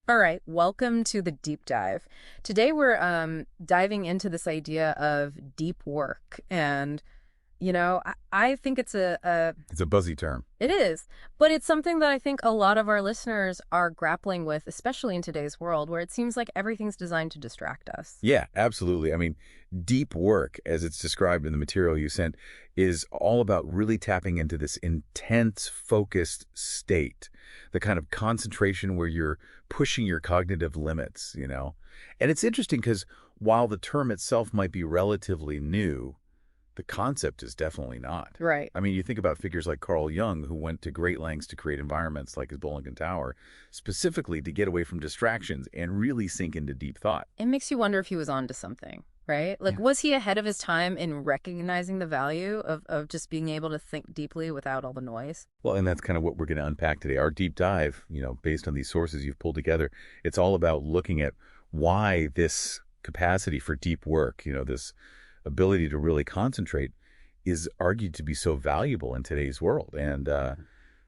All right, welcome to the deep dive. Today we're diving into this idea of deep work, and I think It's a buzzy term. it is, but it's something that I think a lot of our listeners are grappling with, especially in today's world, where it seems like everything's designed to distract us. Yeah, absolutely. I mean, deep work, as it's described in the material you sent, is all about really tapping into this intense, focused state, the kind of concentration where you're pushing your cognitive limits. And it's interesting because while the term itself might be relatively new, the concept is definitely not. Right. I mean, you think about figures like Carl Jung, who went to great lengths to create environments like his Bollingen Tower, specifically to get away from distractions and really sink into deep thought. It makes you wonder if he was onto something, right? Like, Yeah. was he ahead of his time in recognizing the value of just being able to think deeply without all the noise? Well, and that's kind of what we're going to unpack today. Our deep dive, based on these sources you've pulled together, it's all about looking at why this capacity for deep work, this ability to really concentrate is argued to be so valuable in today's world and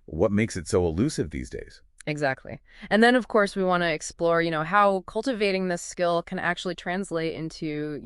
what makes it so elusive these days. Exactly. And then, of course, we want to explore, how cultivating this skill can actually translate into,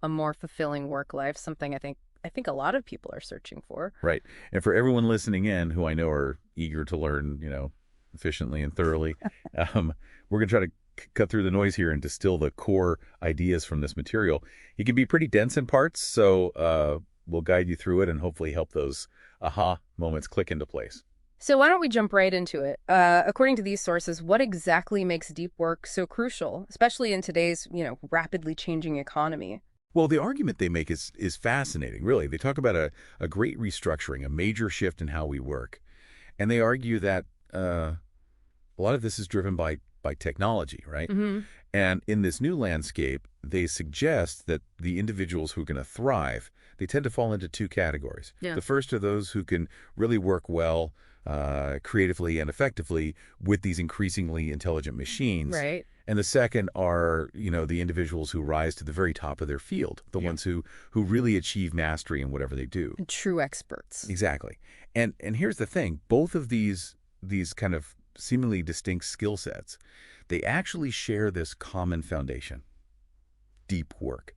a more fulfilling work life, something I think a lot of people are searching for. Right. And for everyone listening in who I know are eager to learn, efficiently and thoroughly, we're going to try to cut through the noise here and distill the core ideas from this material. It can be pretty dense in parts, so we'll guide you through it and hopefully help those aha moments click into place. So why don't we jump right into it? According to these sources, what exactly makes deep work so crucial, especially in today's, rapidly changing economy? Well, the argument they make is fascinating, really. They talk about a great restructuring, a major shift in how we work. And they argue that a lot of this is driven by technology, right? Hmm. And in this new landscape, they suggest that the individuals who are going to thrive, they tend to fall into two categories. Yeah. The first are those who can really work well, creatively and effectively with these increasingly intelligent machines. Right. And the second are, the individuals who rise to the very top of their field, the ones who really achieve mastery in whatever they do. True experts. Exactly. And here's the thing, both of these kind of seemingly distinct skill sets, they actually share this common foundation: deep work.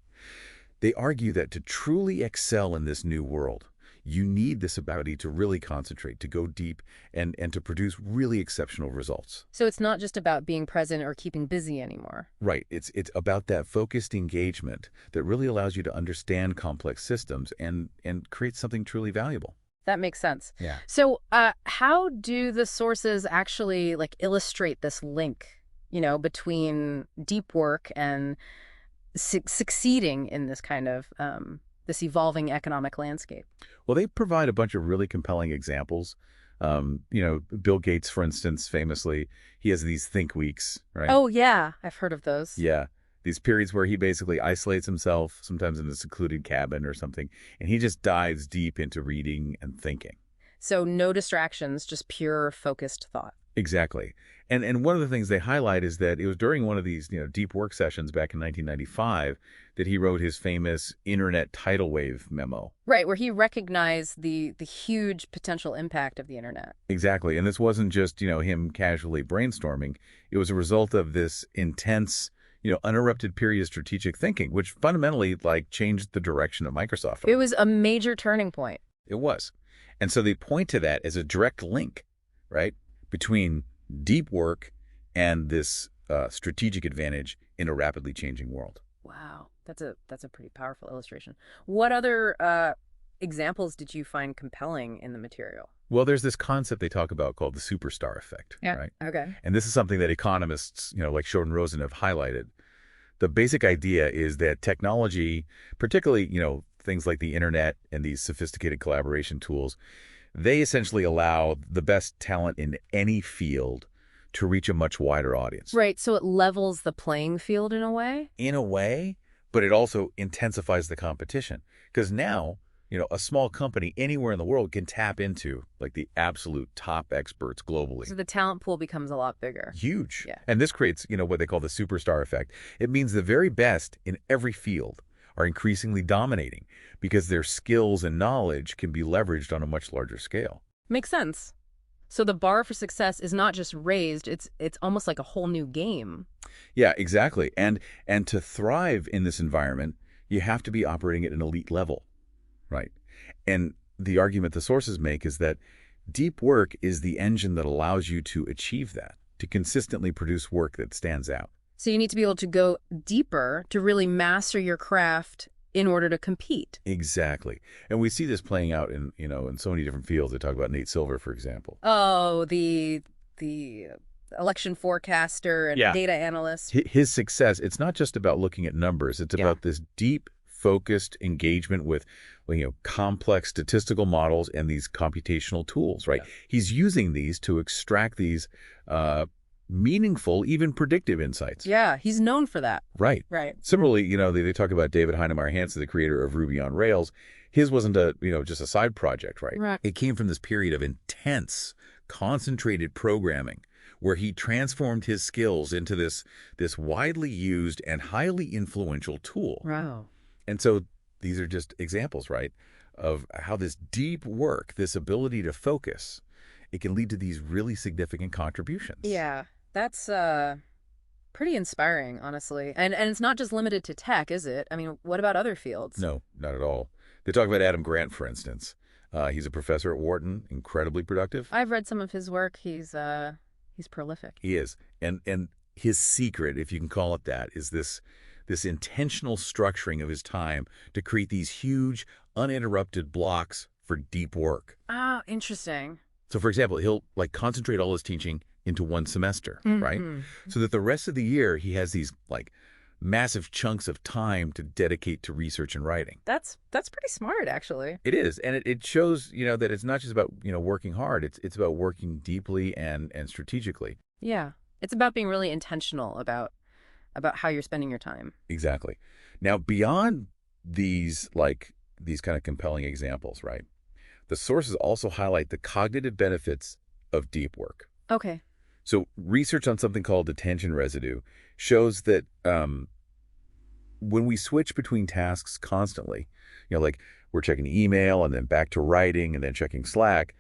They argue that to truly excel in this new world, you need this ability to really concentrate, to go deep, and to produce really exceptional results. So it's not just about being present or keeping busy anymore. Right. It's about that focused engagement that really allows you to understand complex systems and create something truly valuable. That makes sense. Yeah. So, how do the sources actually illustrate this link, between deep work and succeeding in this kind of this evolving economic landscape? Well, they provide a bunch of really compelling examples. Bill Gates, for instance, famously, he has these think weeks, right? Oh yeah, I've heard of those. Yeah. These periods where he basically isolates himself, sometimes in a secluded cabin or something, and he just dives deep into reading and thinking. So no distractions, just pure focused thought. Exactly. And one of the things they highlight is that it was during one of these, deep work sessions back in 1995 that he wrote his famous Internet tidal wave memo. Right, where he recognized the huge potential impact of the internet. Exactly. And this wasn't just, him casually brainstorming. It was a result of this intense, uninterrupted period of strategic thinking, which fundamentally changed the direction of Microsoft. It was a major turning point. It was. And so they point to that as a direct link, right, between deep work and this strategic advantage in a rapidly changing world. Wow, that's a pretty powerful illustration. What other examples did you find compelling in the material? Well, there's this concept they talk about called the superstar effect, Yeah. right? Okay. And this is something that economists, like Sheldon Rosen, have highlighted. The basic idea is that technology, particularly, things like the internet and these sophisticated collaboration tools, they essentially allow the best talent in any field to reach a much wider audience. Right, so it levels the playing field in a way? In a way, but it also intensifies the competition. Because now, a small company anywhere in the world can tap into the absolute top experts globally. So the talent pool becomes a lot bigger. Huge. Yeah. And this creates, what they call the superstar effect. It means the very best in every field are increasingly dominating because their skills and knowledge can be leveraged on a much larger scale. Makes sense. So the bar for success is not just raised, it's almost like a whole new game. Yeah, exactly. And to thrive in this environment, you have to be operating at an elite level, right? And the argument the sources make is that deep work is the engine that allows you to achieve that, to consistently produce work that stands out. So you need to be able to go deeper to really master your craft in order to compete. Exactly. And we see this playing out in so many different fields. They talk about Nate Silver, for example. Oh, the election forecaster and Yeah. data analyst. His success, it's not just about looking at numbers. It's Yeah. about this deep, focused engagement with, complex statistical models and these computational tools, right? Yeah. He's using these to extract these meaningful, even predictive insights. Yeah, he's known for that. Right. Right. Similarly, they talk about David Heinemeier Hansson, the creator of Ruby on Rails. His wasn't just a side project, right? Right. It came from this period of intense, concentrated programming where he transformed his skills into this widely used and highly influential tool. Wow. And so these are just examples, right, of how this deep work, this ability to focus, it can lead to these really significant contributions. Yeah, that's pretty inspiring, honestly. And it's not just limited to tech, is it? I mean, what about other fields? No, not at all. They talk about Adam Grant, for instance. He's a professor at Wharton, incredibly productive. I've read some of his work. He's prolific. He is. And his secret, if you can call it that, is this intentional structuring of his time to create these huge, uninterrupted blocks for deep work. Ah, interesting. So, for example, he'll concentrate all his teaching into one semester, right? So that the rest of the year he has these massive chunks of time to dedicate to research and writing. That's pretty smart, actually. It is, and it shows that it's not just about working hard. It's about working deeply and strategically. Yeah, it's about being really intentional about how you're spending your time. Exactly. Now, beyond these kind of compelling examples, right? The sources also highlight the cognitive benefits of deep work. Okay. So research on something called attention residue shows that when we switch between tasks constantly, like we're checking email and then back to writing and then checking Slack,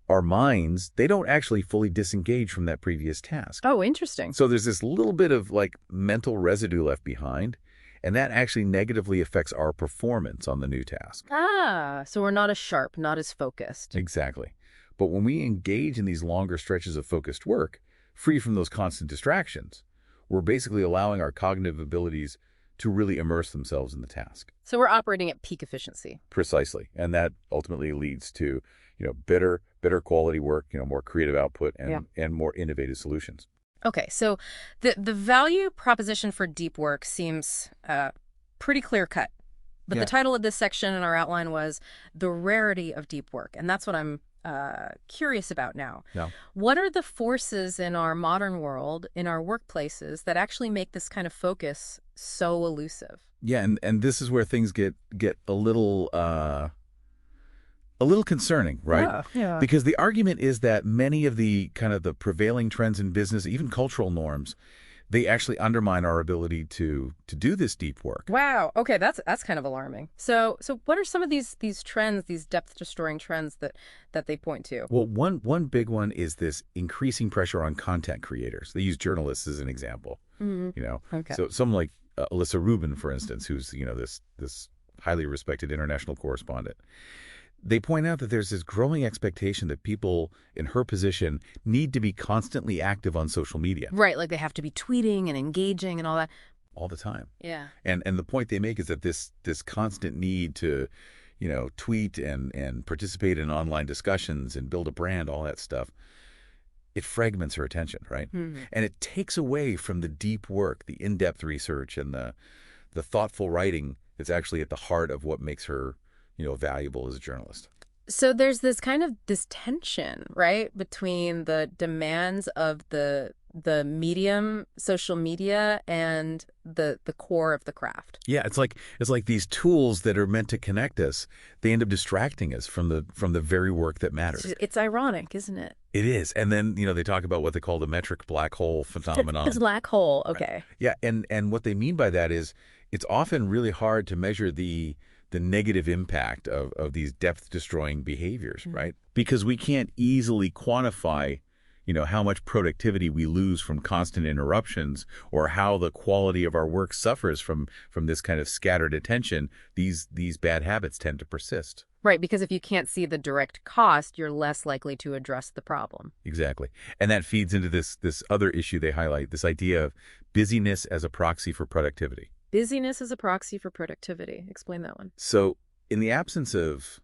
our minds, they don't actually fully disengage from that previous task. Oh, interesting. So there's this little bit of mental residue left behind, and that actually negatively affects our performance on the new task. Ah, so we're not as sharp, not as focused. Exactly. But when we engage in these longer stretches of focused work, free from those constant distractions, we're basically allowing our cognitive abilities to really immerse themselves in the task. So we're operating at peak efficiency. Precisely. And that ultimately leads to, better quality work, more creative output and more innovative solutions. Okay, so the value proposition for deep work seems pretty clear-cut. But Yeah. the title of this section in our outline was The Rarity of Deep Work. And that's what I'm curious about now. Yeah. What are the forces in our modern world, in our workplaces, that actually make this kind of focus so elusive? Yeah, and this is where things get a little concerning, right? Yeah. Because the argument is that many of the prevailing trends in business, even cultural norms, they actually undermine our ability to do this deep work. Wow. Okay, that's kind of alarming. So what are some of these trends, these depth-destroying trends that they point to? Well, one big one is this increasing pressure on content creators. They use journalists as an example. Okay. So someone like Alyssa Rubin, for instance, who's this highly respected international correspondent. They point out that there's this growing expectation that people in her position need to be constantly active on social media. Right, like they have to be tweeting and engaging and all that. All the time. Yeah. And the point they make is that this constant need to, tweet and participate in online discussions and build a brand, all that stuff, it fragments her attention, right? Mm-hmm. And it takes away from the deep work, the in-depth research and the thoughtful writing that's actually at the heart of what makes her valuable as a journalist. So there's this tension, right, between the demands of the medium, social media, and the core of the craft. Yeah, it's like these tools that are meant to connect us, they end up distracting us from the very work that matters. It's ironic, isn't it? It is. And then, they talk about what they call the metric black hole phenomenon. It's black hole, okay. Right. Yeah, and what they mean by that is it's often really hard to measure the the negative impact of these depth-destroying behaviors, right? Because we can't easily quantify, how much productivity we lose from constant interruptions or how the quality of our work suffers from this kind of scattered attention. These bad habits tend to persist. Right, because if you can't see the direct cost, you're less likely to address the problem. Exactly. And that feeds into this other issue they highlight, this idea of busyness as a proxy for productivity. Busyness is a proxy for productivity. Explain that one. So in the absence of,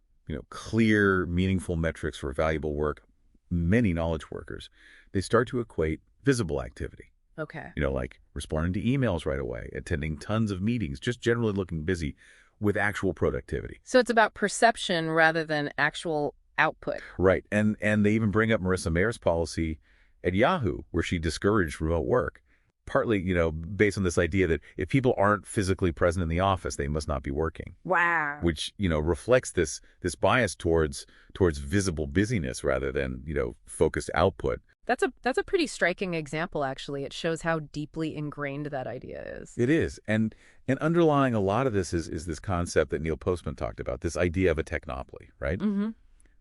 clear, meaningful metrics for valuable work, many knowledge workers, they start to equate visible activity. Okay. Like responding to emails right away, attending tons of meetings, just generally looking busy with actual productivity. So it's about perception rather than actual output. Right. And they even bring up Marissa Mayer's policy at Yahoo, where she discouraged remote work. Partly, based on this idea that if people aren't physically present in the office, they must not be working. Wow. Which, reflects this bias towards visible busyness rather than, focused output. That's a pretty striking example, actually. It shows how deeply ingrained that idea is. It is. And underlying a lot of this is this concept that Neil Postman talked about, this idea of a technopoly, right? Mm-hmm.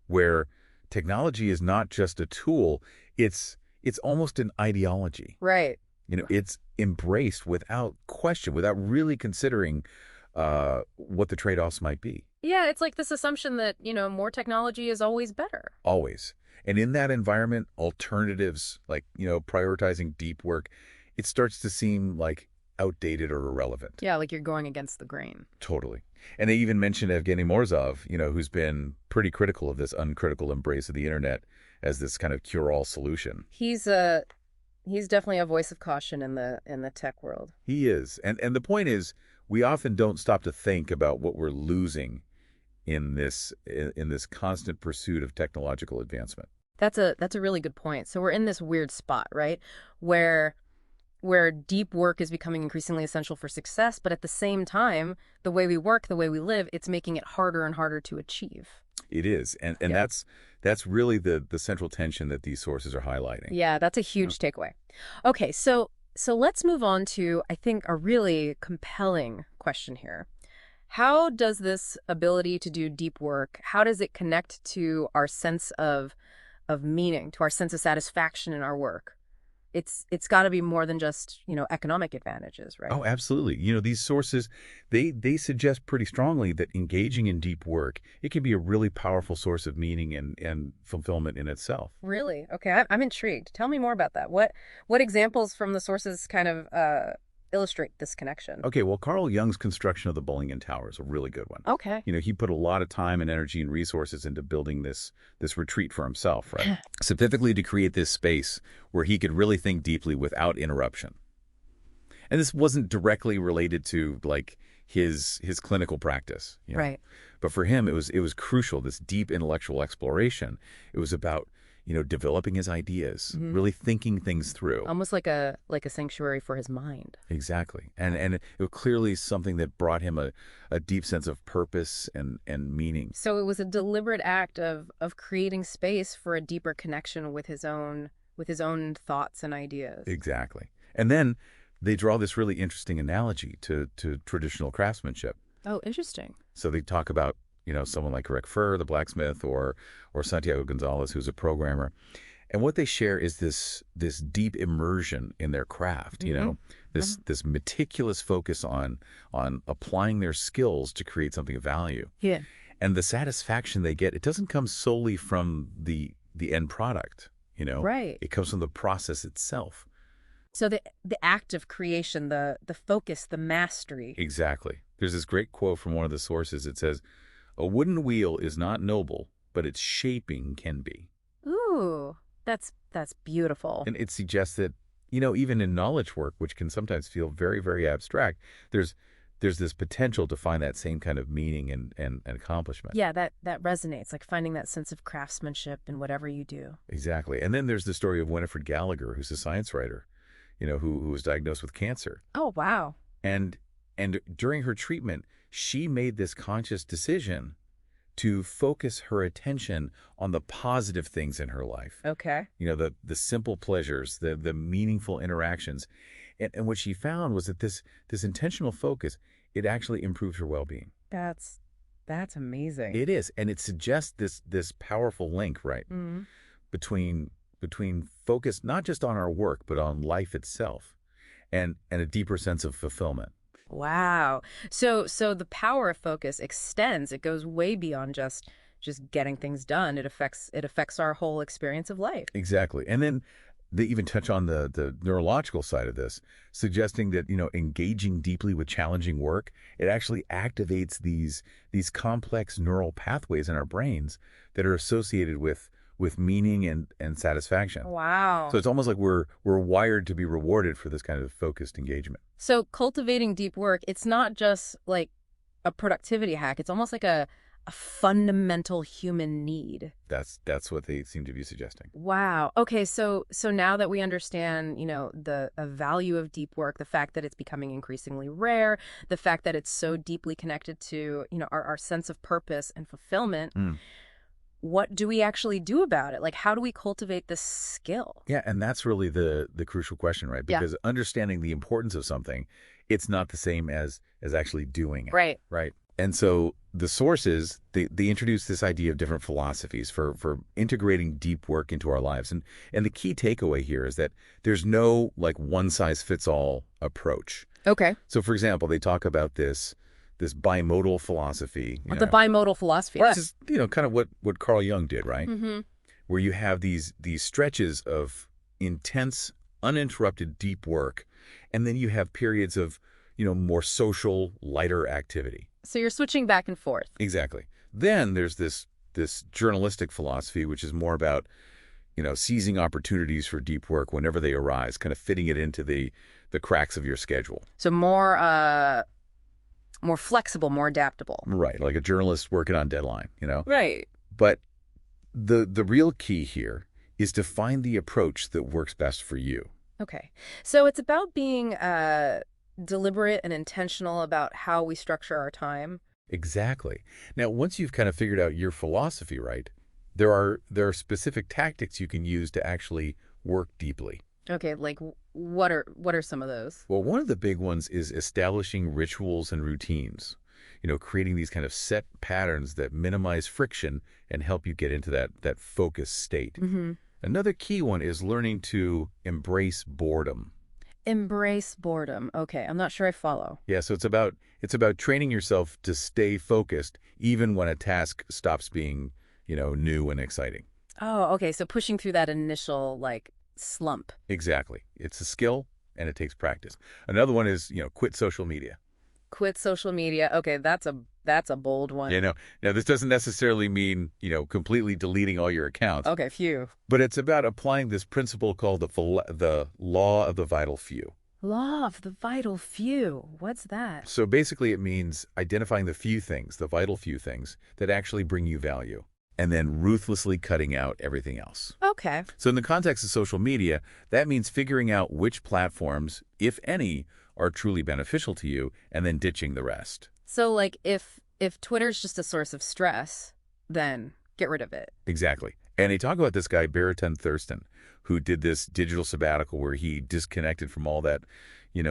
Where technology is not just a tool, it's almost an ideology. Right. It's embraced without question, without really considering what the trade-offs might be. Yeah, it's like this assumption that, more technology is always better. Always. And in that environment, alternatives like, prioritizing deep work, it starts to seem like outdated or irrelevant. Yeah, like you're going against the grain. Totally. And they even mentioned Evgeny Morzov, who's been pretty critical of this uncritical embrace of the internet as this kind of cure-all solution. He's definitely a voice of caution in the tech world. He is. And the point is, we often don't stop to think about what we're losing in this constant pursuit of technological advancement. That's a really good point. So we're in this weird spot, right? Where deep work is becoming increasingly essential for success, but at the same time, the way we work, the way we live, it's making it harder and harder to achieve. It is. And Yeah. that's really the central tension that these sources are highlighting. Yeah, that's a huge takeaway. Okay, so let's move on to, I think, a really compelling question here. How does this ability to do deep work, how does it connect to our sense of meaning, to our sense of satisfaction in our work? It's got to be more than just, economic advantages, right? Oh, absolutely. These sources, they suggest pretty strongly that engaging in deep work, it can be a really powerful source of meaning and fulfillment in itself. Really? Okay, I'm intrigued. Tell me more about that. What examples from the sources kind of illustrate this connection? Okay, well, Carl Jung's construction of the Bollingen Tower is a really good one. Okay. He put a lot of time and energy and resources into building this retreat for himself, right? Specifically to create this space where he could really think deeply without interruption. And this wasn't directly related to like his clinical practice, Right. But for him, it was crucial, this deep intellectual exploration. It was about developing his ideas, really thinking things through. Almost like a sanctuary for his mind. Exactly. And it was clearly something that brought him a deep sense of purpose and meaning. So it was a deliberate act of creating space for a deeper connection with his own thoughts and ideas. Exactly. And then they draw this really interesting analogy to traditional craftsmanship. Oh, interesting. So they talk about, someone like Rick Furr, the blacksmith, or Santiago Gonzalez, who's a programmer. And what they share is this deep immersion in their craft, this meticulous focus on applying their skills to create something of value. Yeah. And the satisfaction they get, it doesn't come solely from the end product, Right. It comes from the process itself. So the act of creation, the focus, the mastery. Exactly. There's this great quote from one of the sources. It says, "A wooden wheel is not noble, but its shaping can be." Ooh, that's beautiful. And it suggests that, even in knowledge work, which can sometimes feel very, very abstract, there's this potential to find that same kind of meaning and accomplishment. Yeah, that resonates, like finding that sense of craftsmanship in whatever you do. Exactly. And then there's the story of Winifred Gallagher, who's a science writer, who was diagnosed with cancer. Oh, wow. And during her treatment, she made this conscious decision to focus her attention on the positive things in her life. Okay. The simple pleasures, the meaningful interactions. And what she found was that this intentional focus, it actually improved her well-being. That's That's amazing. It is, and it suggests this powerful link, right, Mm. between focus not just on our work but on life itself, and a deeper sense of fulfillment. Wow. So the power of focus extends. It goes way beyond just getting things done. It affects our whole experience of life. Exactly. And then they even touch on the neurological side of this, suggesting that, engaging deeply with challenging work, it actually activates these complex neural pathways in our brains that are associated with meaning and satisfaction. Wow. So it's almost like we're wired to be rewarded for this kind of focused engagement. So cultivating deep work, it's not just like a productivity hack. It's almost like a fundamental human need. That's what they seem to be suggesting. Wow. Okay, so now that we understand, the value of deep work, the fact that it's becoming increasingly rare, the fact that it's so deeply connected to, our sense of purpose and fulfillment, Mm. what do we actually do about it? Like, how do we cultivate this skill? Yeah, and that's really the crucial question, right? Yeah. Because understanding the importance of something, it's not the same as actually doing it. Right. Right. And so the sources, they introduce this idea of different philosophies for integrating deep work into our lives. And the key takeaway here is that there's no like one size fits all approach. Okay. So for example, they talk about this bimodal philosophy. The bimodal philosophy. Which is, kind of what Carl Jung did, right? Mm-hmm. Where you have these stretches of intense, uninterrupted deep work, and then you have periods of, more social, lighter activity. So you're switching back and forth. Exactly. Then there's this journalistic philosophy, which is more about, seizing opportunities for deep work whenever they arise, kind of fitting it into the cracks of your schedule. So more flexible, more adaptable. Right, like a journalist working on deadline, Right. But the real key here is to find the approach that works best for you. Okay. So it's about being deliberate and intentional about how we structure our time. Exactly. Now, once you've kind of figured out your philosophy, right, there are specific tactics you can use to actually work deeply. Okay, like what are some of those? Well, one of the big ones is establishing rituals and routines. Creating these kind of set patterns that minimize friction and help you get into that focused state. Mm-hmm. Another key one is learning to embrace boredom. Embrace boredom. Okay, I'm not sure I follow. Yeah, so it's about training yourself to stay focused even when a task stops being, new and exciting. Oh, okay, so pushing through that initial slump. Exactly. It's a skill and it takes practice. Another one is, quit social media. Quit social media. Okay, that's a bold one. Now this doesn't necessarily mean, completely deleting all your accounts. Okay, phew. But it's about applying this principle called the law of the vital few. Law of the vital few. What's that? So basically it means identifying the few things, the vital few things that actually bring you value, and then ruthlessly cutting out everything else. Okay. So in the context of social media, that means figuring out which platforms, if any, are truly beneficial to you, and then ditching the rest. So if Twitter's just a source of stress, then get rid of it. Exactly. And they talk about this guy, Barrington Thurston, who did this digital sabbatical where he disconnected from all that,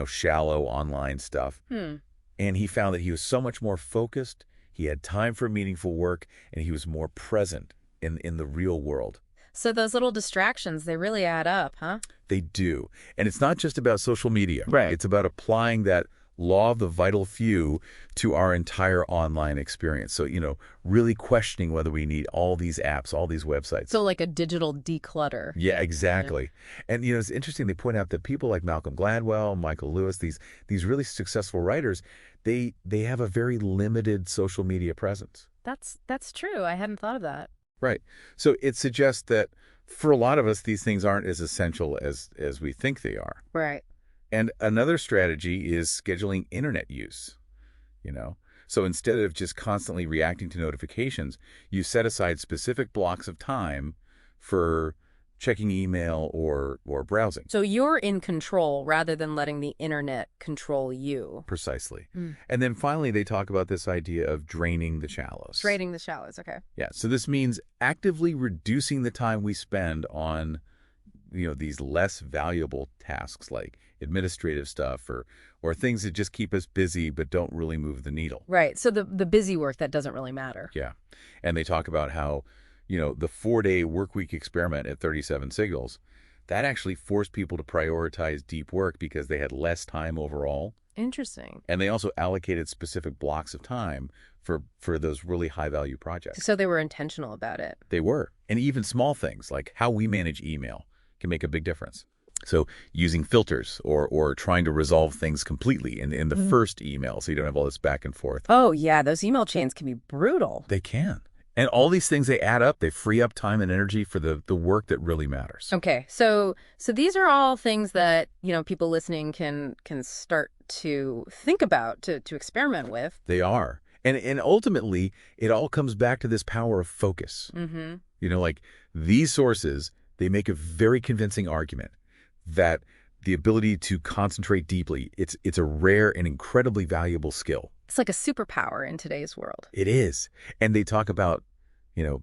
shallow online stuff. And he found that he was so much more focused, he had time for meaningful work, and he was more present in the real world. So those little distractions, they really add up, huh? They do. And it's not just about social media. Right. It's about applying that law of the vital few to our entire online experience. So, really questioning whether we need all these apps, all these websites. So like a digital declutter. Yeah, exactly. Yeah. And, it's interesting. They point out that people like Malcolm Gladwell, Michael Lewis, these really successful writers, they have a very limited social media presence. That's true. I hadn't thought of that. Right. So it suggests that for a lot of us, these things aren't as essential as we think they are. Right. And another strategy is scheduling internet use, So instead of just constantly reacting to notifications, you set aside specific blocks of time for checking email or browsing. So you're in control rather than letting the internet control you. Precisely. And then finally, they talk about this idea of draining the shallows. Draining the shallows, okay. Yeah. So this means actively reducing the time we spend on these less valuable tasks like administrative stuff or things that just keep us busy but don't really move the needle. Right. So the busy work that doesn't really matter. Yeah. And they talk about how, the 4-day work week experiment at 37 Signals, that actually forced people to prioritize deep work because they had less time overall. Interesting. And they also allocated specific blocks of time for those really high-value projects. So they were intentional about it. They were. And even small things like how we manage email can make a big difference. So using filters or trying to resolve things completely in the first email so you don't have all this back and forth. Oh, yeah. Those email chains can be brutal. They can. And all these things, they add up. They free up time and energy for the work that really matters. Okay. So these are all things that, people listening can start to think about, to experiment with. They are. And ultimately, it all comes back to this power of focus. Mm-hmm. Like these sources, they make a very convincing argument that the ability to concentrate deeply, it's a rare and incredibly valuable skill. It's like a superpower in today's world. It is. And they talk about,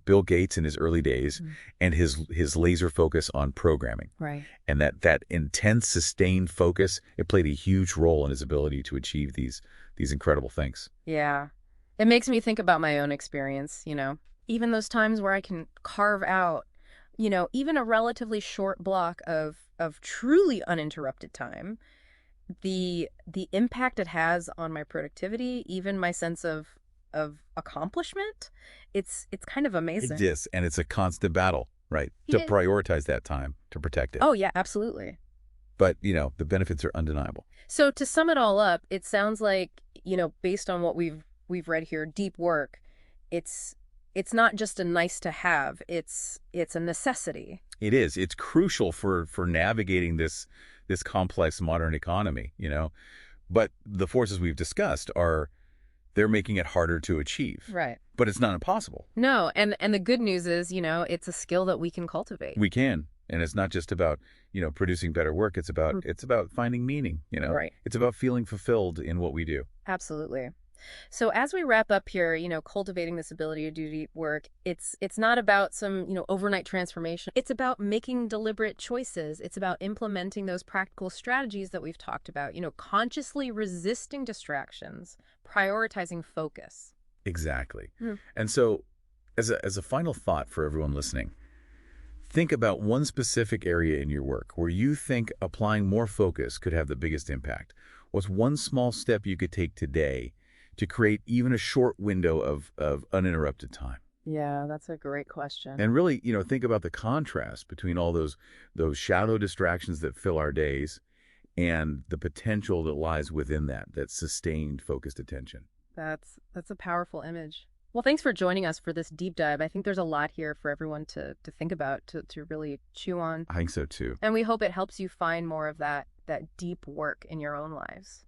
Bill Gates in his early days and his laser focus on programming. Right. And that intense, sustained focus, it played a huge role in his ability to achieve these incredible things. Yeah. It makes me think about my own experience, even those times where I can carve out, even a relatively short block of truly uninterrupted time, the impact it has on my productivity, even my sense of accomplishment, it's kind of amazing. It is, and it's a constant battle, right? Yeah. To prioritize that time, to protect it. Oh, yeah, absolutely. But, the benefits are undeniable. So to sum it all up, it sounds like, based on what we've read here, deep work, it's not just a nice to have, it's a necessity. It is. It's crucial for navigating this complex modern economy, But the forces we've discussed they're making it harder to achieve. Right. But it's not impossible. No, and the good news is, it's a skill that we can cultivate. We can. And it's not just about, producing better work. It's about finding meaning, Right. It's about feeling fulfilled in what we do. Absolutely. So as we wrap up here, cultivating this ability to do deep work, it's not about some, overnight transformation. It's about making deliberate choices. It's about implementing those practical strategies that we've talked about, consciously resisting distractions, prioritizing focus. Exactly. Mm. And so as a final thought for everyone listening, think about one specific area in your work where you think applying more focus could have the biggest impact. What's one small step you could take today to create even a short window of uninterrupted time? Yeah, that's a great question. And really, think about the contrast between all those shallow distractions that fill our days and the potential that lies within that sustained, focused attention. That's a powerful image. Well, thanks for joining us for this deep dive. I think there's a lot here for everyone to think about, to really chew on. I think so, too. And we hope it helps you find more of that deep work in your own lives.